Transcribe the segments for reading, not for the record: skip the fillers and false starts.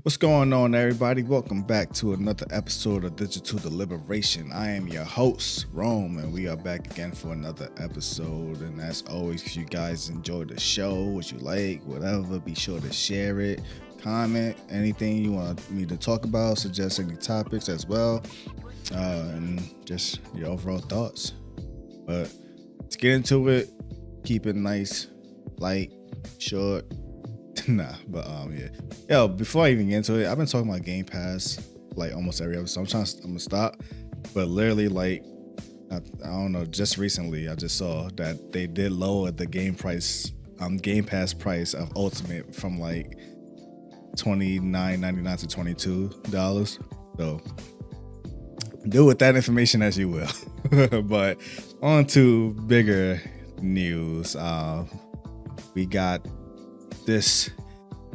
What's going on, everybody? Welcome back to another episode of Digital Deliberation. I am your host, Rome, and we are back again for another episode. And as always, if you guys enjoy the show, what you like, whatever, be sure to share it, comment, anything you want me to talk about, suggest any topics as well, and just your overall thoughts. But let's get into it. Keep it nice, light, short. Nah, but yeah. Yo, before I even get into it, I've been talking about Game Pass like almost every episode. I'm gonna stop, but literally like I don't know. Just recently, I just saw that they did lower the Game Pass price of Ultimate from like $29.99 to $22. So do with that information as you will. But on to bigger news. We got this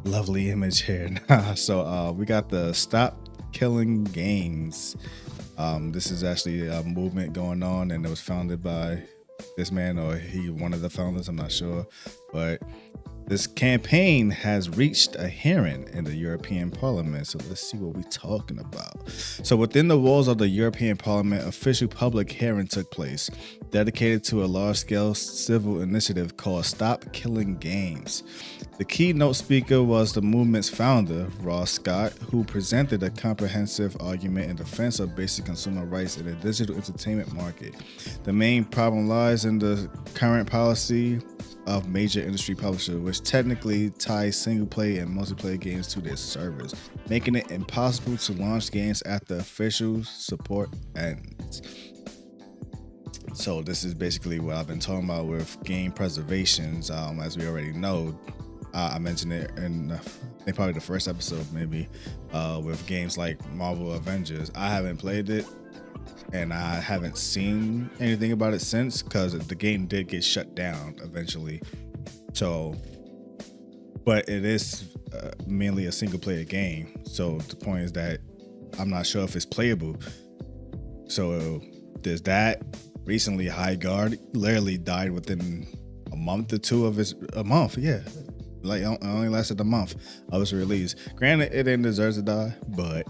lovely image here. So we got the Stop Killing Games. This is actually a movement going on, and it was founded by this man, or he one of the founders, I'm not sure. But this campaign has reached a hearing in the European Parliament. So let's see what we're talking about. So within the walls of the European Parliament, official public hearing took place, dedicated to a large-scale civil initiative called Stop Killing Games. The keynote speaker was the movement's founder, Ross Scott, who presented a comprehensive argument in defense of basic consumer rights in the digital entertainment market. The main problem lies in the current policy of major industry publishers, which technically ties single-player and multiplayer games to their servers, making it impossible to launch games after official support ends. So this is basically what I've been talking about with game preservations. As we already know, I mentioned it in I think probably the first episode, maybe, with games like Marvel Avengers. I haven't played it, and I haven't seen anything about it since, because the game did get shut down eventually. So, but it is mainly a single player game. So the point is that I'm not sure if it's playable. So there's that. Recently, High Guard literally died within a month or two of a month. Yeah. Like it only lasted a month of its release. Granted, it didn't deserve to die, but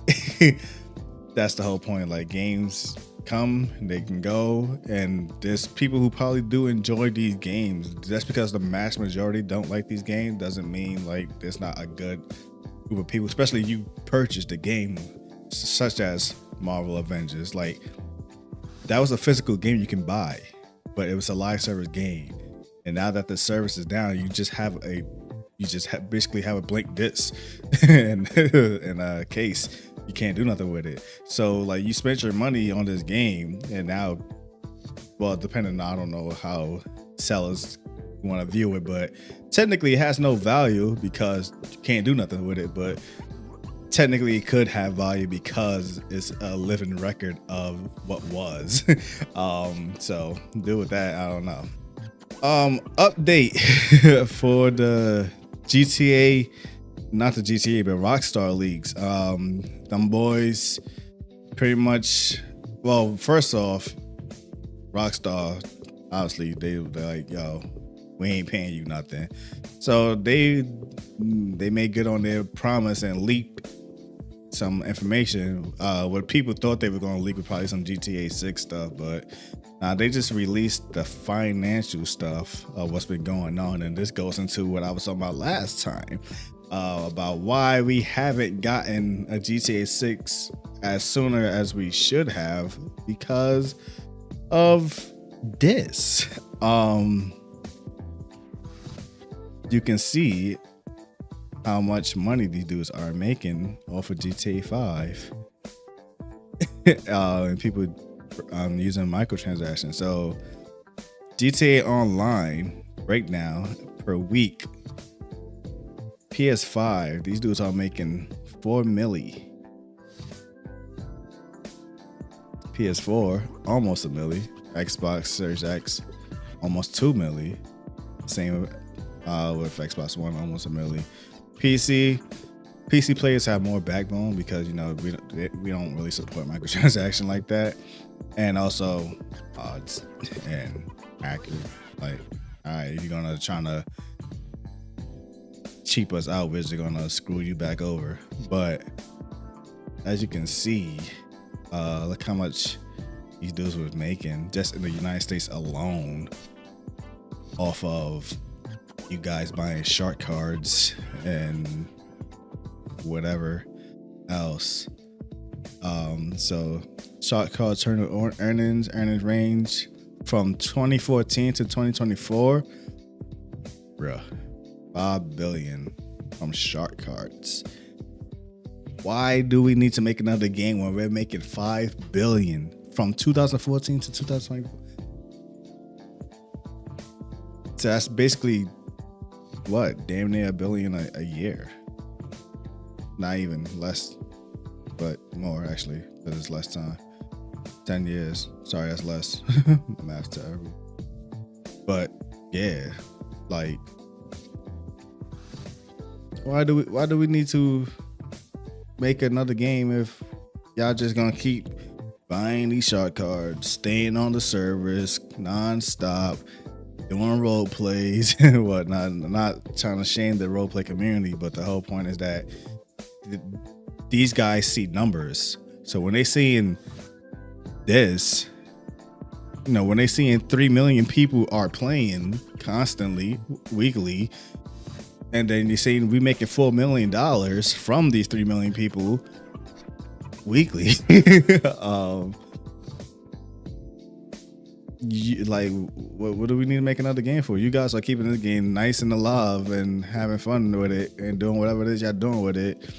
that's the whole point. Like, games come, they can go, and there's people who probably do enjoy these games. Just because the mass majority don't like these games doesn't mean like there's not a good group of people, especially you purchased the game, such as Marvel Avengers. Like, that was a physical game you can buy, but it was a live service game. And now that the service is down, you just basically have a blank disc and a case. You can't do nothing with it. So like, you spent your money on this game, and now, well, depending on, I don't know how sellers want to view it, but technically it has no value because you can't do nothing with it. But technically it could have value because it's a living record of what was. So deal with that. I don't know. Update for the GTA, not the GTA, but Rockstar leagues. Them boys pretty much, well, first off, Rockstar, obviously they're like, yo, we ain't paying you nothing. So they made good on their promise and leaked some information. What people thought they were going to leak was probably some GTA 6 stuff, but they just released the financial stuff of what's been going on. And this goes into what I was talking about last time, about why we haven't gotten a GTA 6 as sooner as we should have, because of this. You can see how much money these dudes are making off of GTA 5. And people using microtransactions. So GTA Online right now per week, PS5, these dudes are making $4 million. PS4 almost $1 million. Xbox Series X almost $2 million. Same with Xbox One, almost $1 million. PC players have more backbone because, you know, we don't really support microtransaction like that, and also odds and accurate. Like, all right, if you're gonna try to cheap us out, we're just gonna screw you back over. But as you can see, look how much these dudes was making just in the United States alone off of you guys buying shark cards and whatever else. So shark card total earnings range from 2014 to 2024, bruh, $5 billion from shark cards. Why do we need to make another game when we're making $5 billion from 2014 to 2024? So that's basically what, damn near $1 billion a year. Not even less, but more actually, because it's less time. 10 years. Sorry, that's less. Math's terrible. But yeah, like, why do we need to make another game if y'all just gonna keep buying these shark cards, staying on the servers nonstop, doing role plays and whatnot? Not trying to shame the role play community, but the whole point is that these guys see numbers. So when they seeing this, you know, when they seeing 3 million people are playing constantly, weekly, and then you're saying we making $4 million from these 3 million people weekly. Like, what do we need to make another game for? You guys are keeping this game nice and alive and having fun with it and doing whatever it is y'all doing with it.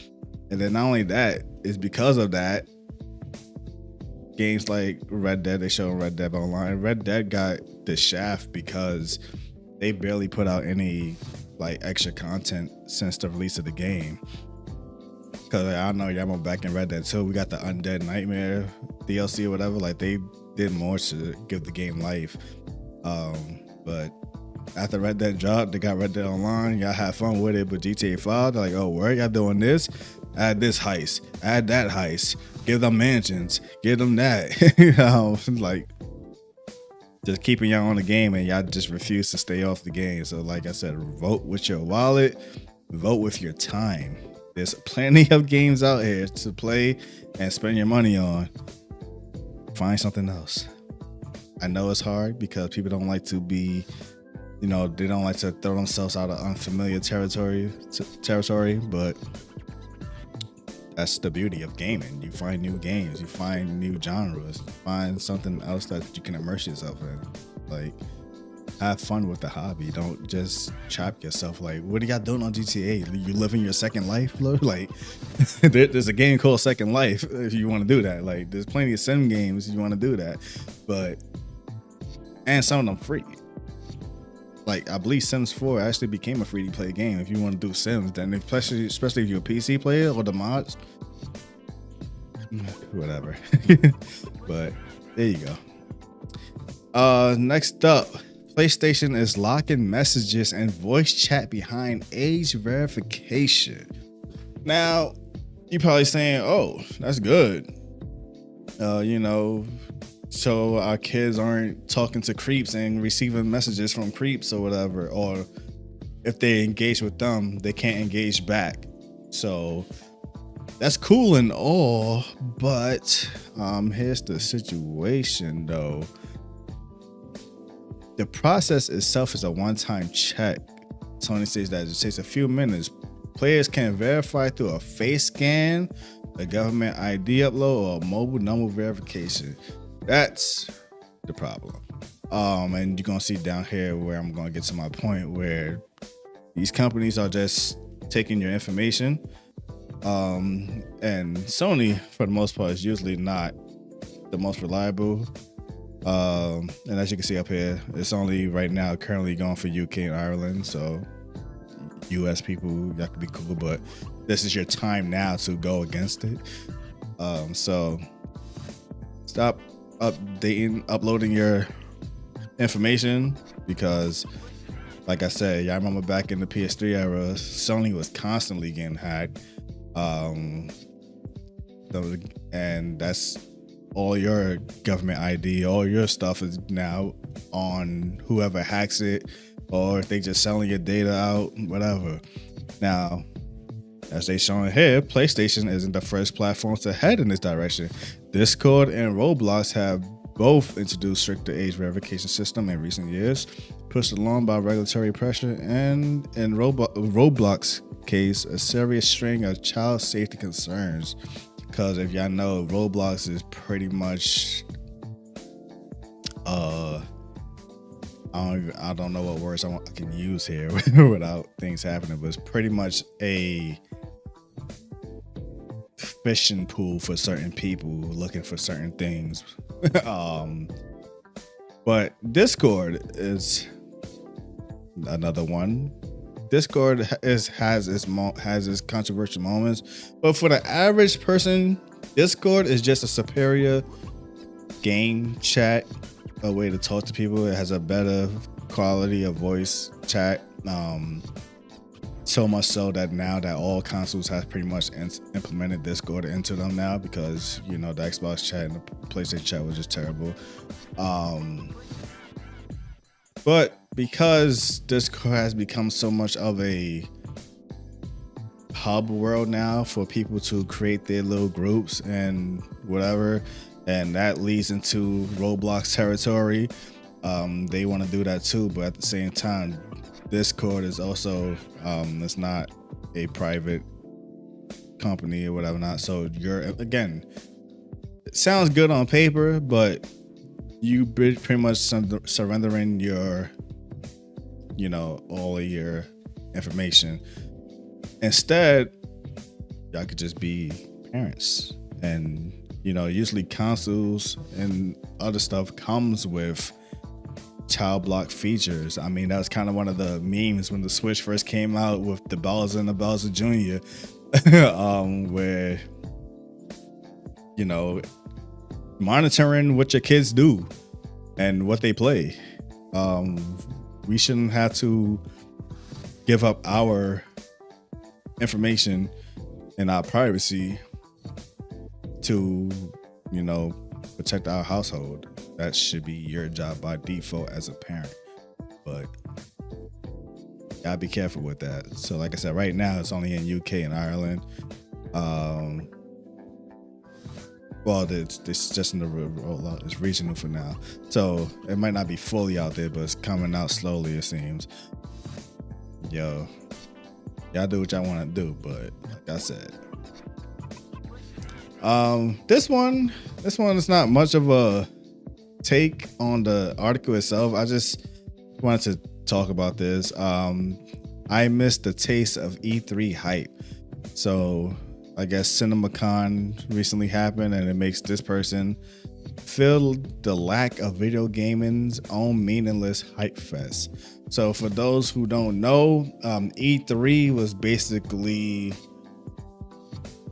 And then not only that, it's because of that, games like Red Dead, they show Red Dead Online. Red Dead got the shaft because they barely put out any like extra content since the release of the game. Because I know y'all went back in Red Dead 2, we got the Undead Nightmare DLC or whatever. Like, they did more to give the game life. But after Red Dead dropped, they got Red Dead Online. Y'all had fun with it, but GTA 5, they're like, oh, where y'all doing this? Add this heist, add that heist, give them mansions, give them that. You know, like, just keeping y'all on the game, and y'all just refuse to stay off the game. So like I said, vote with your wallet, vote with your time. There's plenty of games out here to play and spend your money on. Find something else. I know it's hard because people don't like to be, you know, they don't like to throw themselves out of unfamiliar territory, but that's the beauty of gaming. You find new games, you find new genres, you find something else that you can immerse yourself in. Like, have fun with the hobby. Don't just trap yourself. Like, what are y'all doing on GTA? You living your second life, Lord? Like, there's a game called Second Life if you want to do that. Like, there's plenty of sim games if you want to do that. But, and some of them free. Like, I believe Sims 4 actually became a free-to-play game if you want to do Sims. Then, especially if you're a PC player or the mods, whatever. But there you go. Next up, PlayStation is locking messages and voice chat behind age verification. Now, you're probably saying, "Oh, that's good." You know, so our kids aren't talking to creeps and receiving messages from creeps or whatever, or if they engage with them, they can't engage back. So that's cool and all, but here's the situation though. The process itself is a one-time check. Sony says that it takes a few minutes. Players can verify through a face scan, a government ID upload, or a mobile number verification. That's the problem. And you're gonna see down here where I'm gonna get to my point, where these companies are just taking your information. And Sony, for the most part, is usually not the most reliable. And as you can see up here, it's only right now currently going for UK and Ireland. So US people, that could be cool, but this is your time now to go against it. So stop uploading your information, because like I said, y'all remember back in the PS3 era, Sony was constantly getting hacked. And that's all your government ID, all your stuff is now on whoever hacks it, or if they just selling your data out, whatever. Now, as they showing here, PlayStation isn't the first platform to head in this direction. Discord and Roblox have both introduced stricter age verification system in recent years, pushed along by regulatory pressure, and in Roblox case, a serious string of child safety concerns. Because if y'all know, Roblox is pretty much I don't know what words I can use here without things happening, but it's pretty much a fishing pool for certain people looking for certain things. But Discord is another one. Discord has its controversial moments, but for the average person, Discord is just a superior game chat, a way to talk to people. It has a better quality of voice chat. So much so that now that all consoles have pretty much implemented Discord into them now, because the Xbox chat and the PlayStation chat was just terrible. But because Discord has become so much of a hub world now for people to create their little groups and whatever, and that leads into Roblox territory. They want to do that too, but at the same time, Discord is also it's not a private company or whatever not. So it sounds good on paper, but you pretty much surrendering your all of your information. Instead, y'all could just be parents, and usually consoles and other stuff comes with child block features. I mean, that was kind of one of the memes when the Switch first came out with the Bowser and the Bowser Jr. Where monitoring what your kids do and what they play. We shouldn't have to give up our information and our privacy to protect our household. That should be your job by default as a parent, but gotta be careful with that. So like I said, right now it's only in UK and Ireland. Well, it's just in the rollout. It's regional for now, so it might not be fully out there, but it's coming out slowly, it seems. Y'all do what y'all want to do, but like I said, this one is not much of a take on the article itself. I just wanted to talk about this. I missed the taste of E3 hype. So I guess CinemaCon recently happened, and it makes this person feel the lack of video gaming's own meaningless hype fest. So for those who don't know, E3 was basically,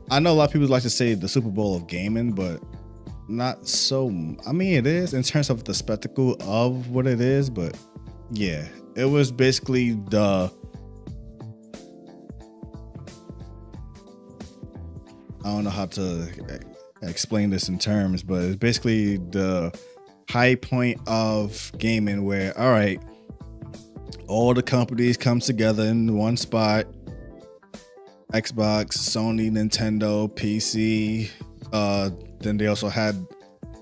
I know a lot of people like to say the Super Bowl of gaming, but not so. I mean, it is in terms of the spectacle of what it is, but yeah, it was basically I don't know how to explain this in terms, but it's basically the high point of gaming where, all right, all the companies come together in one spot. Xbox, Sony, Nintendo, PC. Then they also had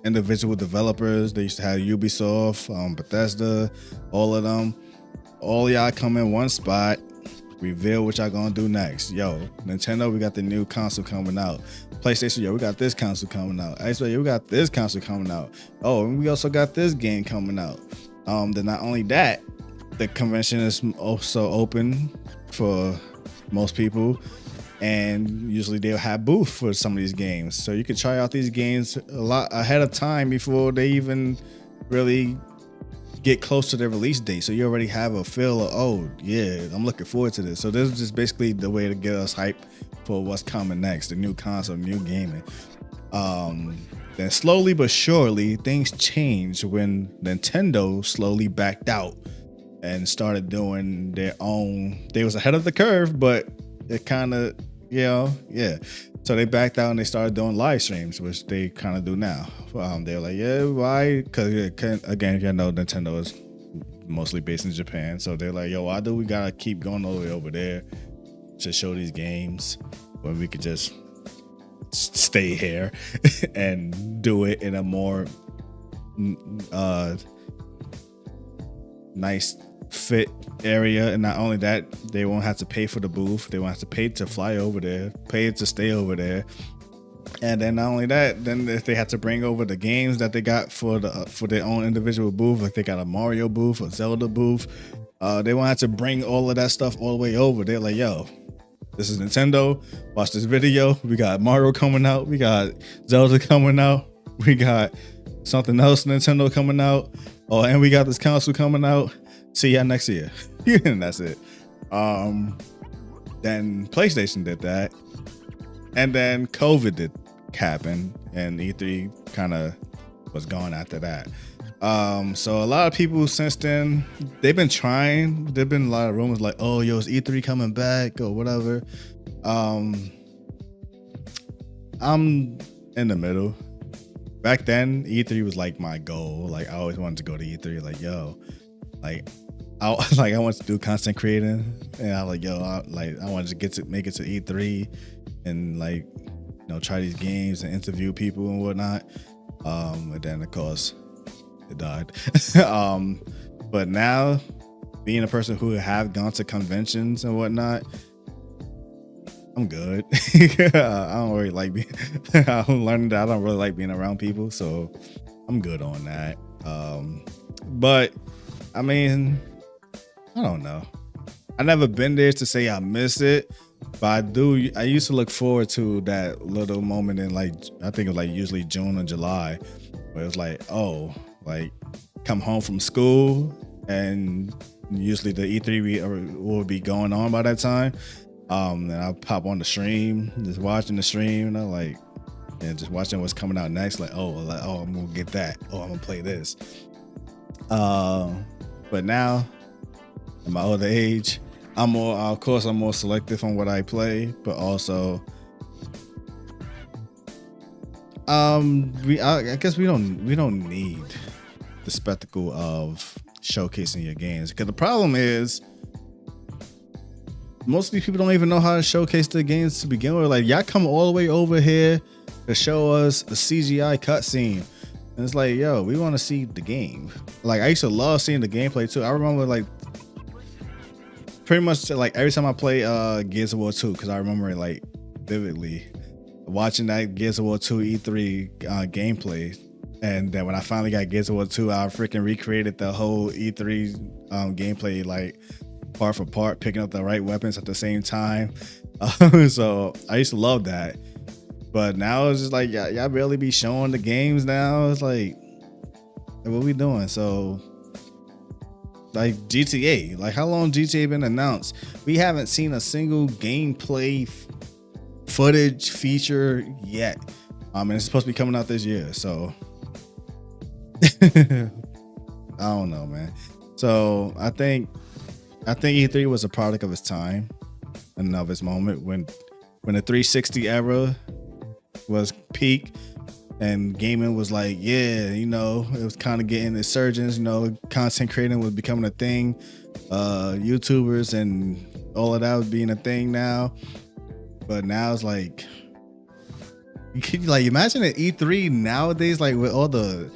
individual developers. They used to have Ubisoft, Bethesda, all of them. All y'all come in one spot, reveal what y'all gonna do next. Yo, Nintendo, we got the new console coming out. PlayStation, yo, we got this console coming out. Xbox, yo, we got this console coming out. Oh, and we also got this game coming out. Then not only that, the convention is also open for most people, and usually they'll have booth for some of these games, so you can try out these games a lot ahead of time before they even really get close to their release date. So you already have a feel of, oh yeah, I'm looking forward to this. So this is just basically the way to get us hyped for what's coming next, the new console, new gaming. Then slowly but surely things changed when Nintendo slowly backed out and started doing their own. They was ahead of the curve, but it kind of, yeah. So they backed out and they started doing live streams, which they kind of do now. They're like, yeah, why? Because again, you know, Nintendo is mostly based in Japan, so they're like, yo, why do we gotta keep going all the way over there to show these games when we could just stay here and do it in a more nice fit area. And not only that, they won't have to pay for the booth, they won't have to pay to fly over there, pay to stay over there. And then not only that, then if they had to bring over the games that they got for their own individual booth, like they got a Mario booth, a Zelda booth, they won't have to bring all of that stuff all the way over. They're like, yo, this is Nintendo, watch this video, we got Mario coming out, we got Zelda coming out, we got something else Nintendo coming out, oh, and we got this console coming out, see y'all next year. And that's it. Then PlayStation did that, and then COVID did happen, and E3 kind of was gone after that. So a lot of people since then, they've been trying. There've been a lot of rumors like, oh, yo, is E3 coming back or whatever. I'm in the middle. Back then, E3 was like my goal. Like I always wanted to go to E3. Like, yo, like I wanted to do content creating, and I like, yo, I wanted to make it to E3 and like, you know, try these games and interview people and whatnot. And then of course it died. But now, being a person who have gone to conventions and whatnot, I'm good. I don't really like being I'm learning that I don't really like being around people, so I'm good on that. But I mean, I don't know. I never been there to say I miss it, but I used to look forward to that little moment in, like, I think it was like usually June or July, where it was like, oh, like come home from school, and usually the E3 will be going on by that time. And I'll pop on the stream, just watching the stream, and I like, and just watching what's coming out next. Like, oh, I'm gonna get that. Oh, I'm gonna play this. But now, in my older age, I'm more selective on what I play, but also, I guess we don't need the spectacle of showcasing your games, because the problem is most of these people don't even know how to showcase their games to begin with. Like, y'all come all the way over here to show us a CGI cutscene, and it's like, yo, we want to see the game. Like, I used to love seeing the gameplay too. I remember, like, pretty much like every time I play Gears of War 2, because I remember it like vividly watching that Gears of War 2 E3 gameplay. And then when I finally got Gears of War 2, I freaking recreated the whole E3 gameplay, like part for part, picking up the right weapons at the same time. So I used to love that. But now it's just like, y'all barely be showing the games now. It's like, what we doing? So, like GTA, like how long GTA been announced? We haven't seen a single gameplay footage feature yet. And it's supposed to be coming out this year, so I don't know, man. So I think E3 was a product of its time and of its moment when the 360 era was peak and gaming was like, yeah, you know, it was kind of getting its surgeons, you know, content creating was becoming a thing, YouTubers and all of that was being a thing now. But now it's like, can you like imagine an E3 nowadays, like with all the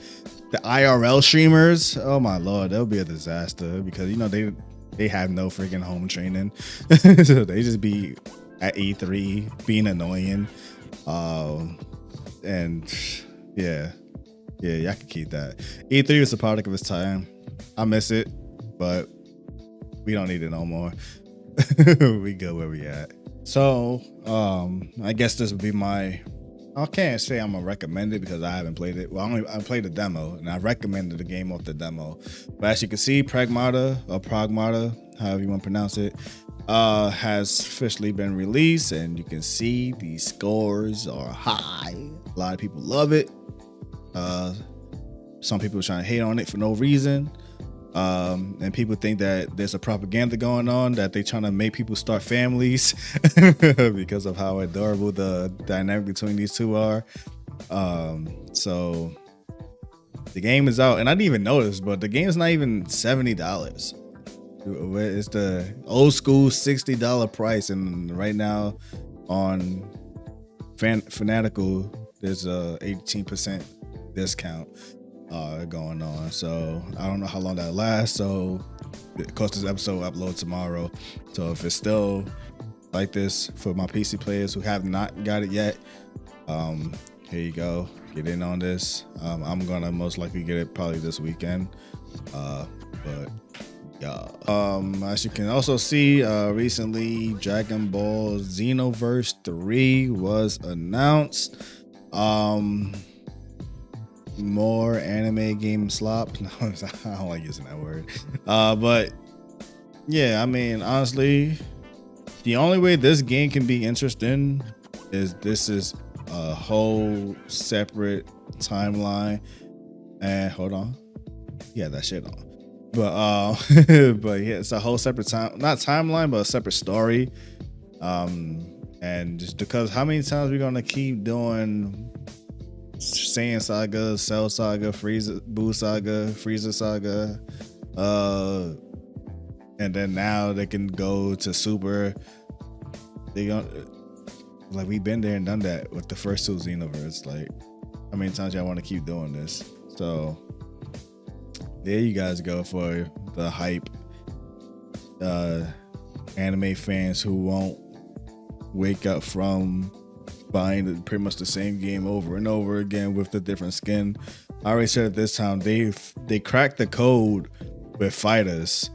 IRL streamers? Oh my lord, that would be a disaster, because you know they have no freaking home training. So they just be at E3 being annoying. And yeah, y'all can keep that. E3 was a product of its time. I miss it, but we don't need it no more. We go where we at. So I guess this would be my, I can't say I'm gonna recommend it because I haven't played it. Well, I played the demo and I recommended the game off the demo. But as you can see, Pragmata, however you want to pronounce it, has officially been released, and you can see the scores are high. A lot of people love it. Some people are trying to hate on it for no reason. And people think that there's a propaganda going on, that they're trying to make people start families because of how adorable the dynamic between these two are. So the game is out, and I didn't even notice, but the game is not even $70. It's the old school $60 price, and right now on Fanatical there's a 18% discount going on. So I don't know how long that lasts. So of course this episode will upload tomorrow. So if it's still like this for my PC players who have not got it yet, here you go. Get in on this. I'm gonna most likely get it probably this weekend. But yeah. As you can also see, recently Dragon Ball Xenoverse 3 was announced. More anime game slop. No, I don't like using that word. But yeah, I mean, honestly, the only way this game can be interesting is this is a whole separate timeline. And hold on, yeah, that shit on. But but yeah, it's a whole separate not timeline, but a separate story. And just because how many times we're gonna keep doing Saiyan Saga, Cell Saga, Frieza, Buu Saga, Frieza Saga, and then now they can go to Super. They gonna like we've been there and done that with the first two Xenoverse. Like, how many times y'all want to keep doing this? So there you guys go for the hype. Anime fans who won't wake up from buying pretty much the same game over and over again with the different skin. I already said it this time. They cracked the code with fighters.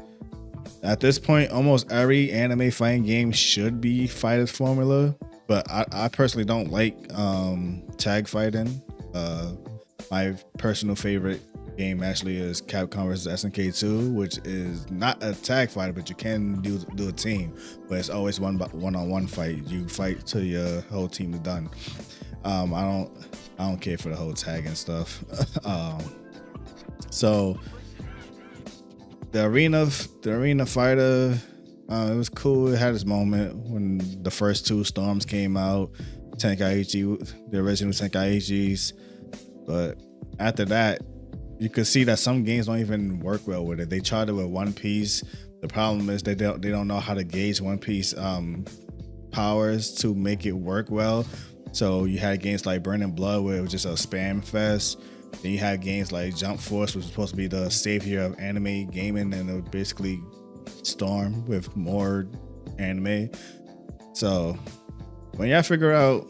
At this point, almost every anime fighting game should be fighters formula, but I personally don't like tag fighting. My personal favorite game actually is Capcom vs SNK 2, which is not a tag fighter, but you can do a team, but it's always one-on-one fight. You fight till your whole team is done. I don't care for the whole tag and stuff. So the arena fighter, it was cool. It had its moment when the first two Storms came out, Tenkaichi, the original Tenkaichis, but after that, you could see that some games don't even work well with it. They tried it with One Piece. The problem is they don't know how to gauge One Piece powers to make it work well. So you had games like Burning Blood where it was just a spam fest. Then you had games like Jump Force, which was supposed to be the savior of anime gaming, and it was basically Storm with more anime. So when y'all figure out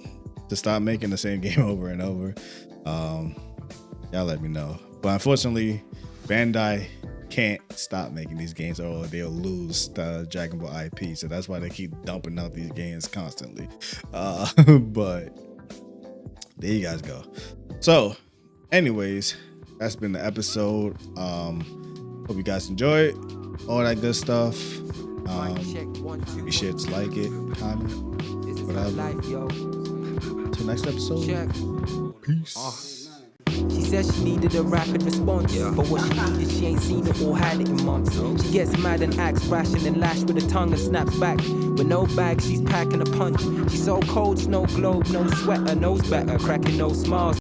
to stop making the same game over and over, y'all let me know. But unfortunately, Bandai can't stop making these games or they'll lose the Dragon Ball IP. So that's why they keep dumping out these games constantly. But there you guys go. So anyways, that's been the episode. Hope you guys enjoy it. All that good stuff. Be sure to like it, comment, whatever. Till next episode. Peace. She said she needed a rapid response, but what she needed, she ain't seen it or had it in months. She gets mad and acts rash and then lash with her tongue and snaps back. With no bag, she's packing a punch. She's so cold, snow globe, no sweater, knows better, cracking no smiles.